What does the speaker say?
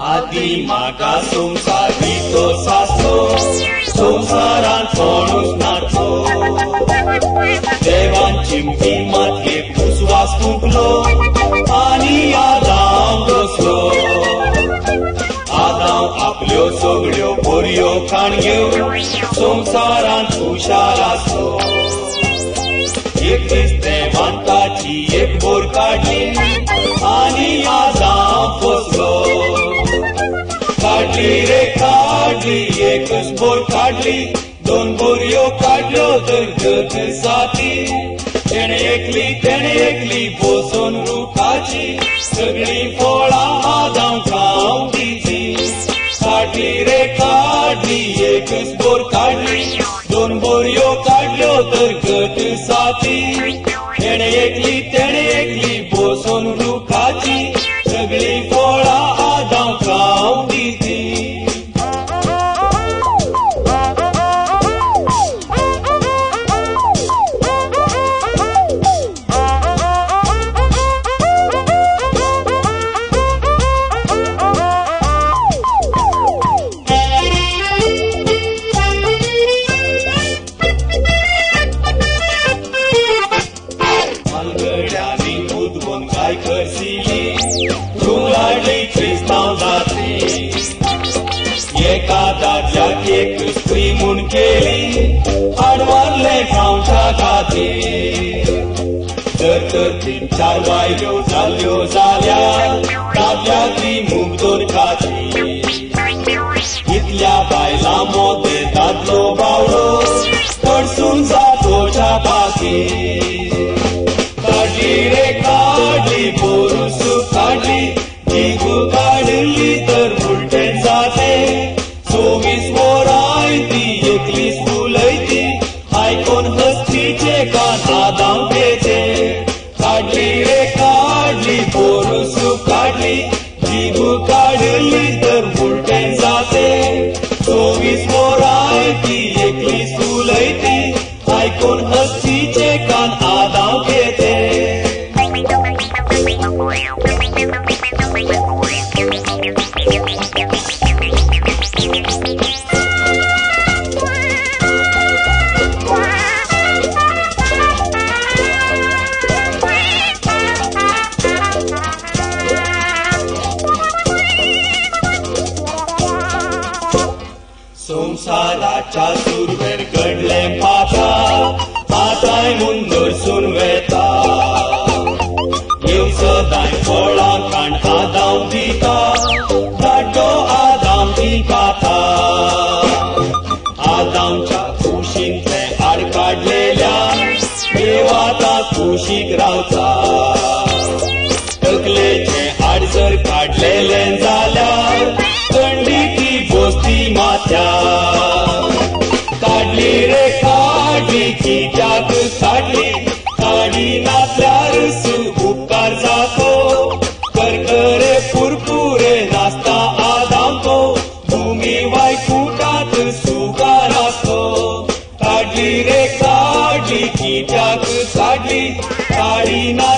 आदी म्हाका संवसारीचो सासो संवसारान कोणूच नाचो देवान चिमटी मातये पुसवास फुंकलो आनी आदाम बसलो आदाम आपल्यो सगळ्यो बऱ्यो खाणग्यो संवसारान खुशाल आसलो एक दीस देवान ताची एक बोर काडली आनी आदाम फसलो काढली रे काढली एकच बोर काढली दोन बोरयो काढल्यो तर गत साती तेणे एकली बसून रुखाची सगळी फळां आदाम खावंक दिली काढली रे काढली एकच बोर काढली दोन बोरयो काढल्यो तर गत साती तेणे एकली बसून रुखाची सगळी फळां आदाम खावंक दिली काय करसिली तुलाडली क्रिस्तांव जाती एका दादल्याक एक स्त्री म्हूण केली आडवारले खावच्या खातीर तर तीन चार बायल्यो जाल्यो जाल्यार दादल्याक ती मुगदोर खाती इतल्या बायलां मोदे दादलो बावडो कडसून जातोच्या खातीर काढली रे काढली बोरूस काढली जीव काढली तर उलटें जाते 24 वरां ती एकलीच उलयती आयकोन हस्तीचे कान आदाम घेते काढली रे काढली बोरूस काढली जीव काढली तर उलटें जाते 24 वरां ती एकलीच उलयती आयकोन हस्तीचे कान आदाम घेते संसाराच्या सुरवेर घडलें पाता आतांय म्हूण नरसून वेता येव सदांय फळां खाण आदाम दिता धाडो आदाम ती खाता आदामच्या कुशींतले आड काडलेल्यान देव आतां कुशीक रावता तकलेचे आड जर काडलेलें जाल्यार थंडी ती बसती माथ्यार काढली रे काढली कित्याक काढली काडी नासल्यार उपकार जातो करकरे पुरपुरे नासता आदाम तो भुमी वायकुटात सुकार आसतो काढली रे काढली कित्याक काढली काडी ना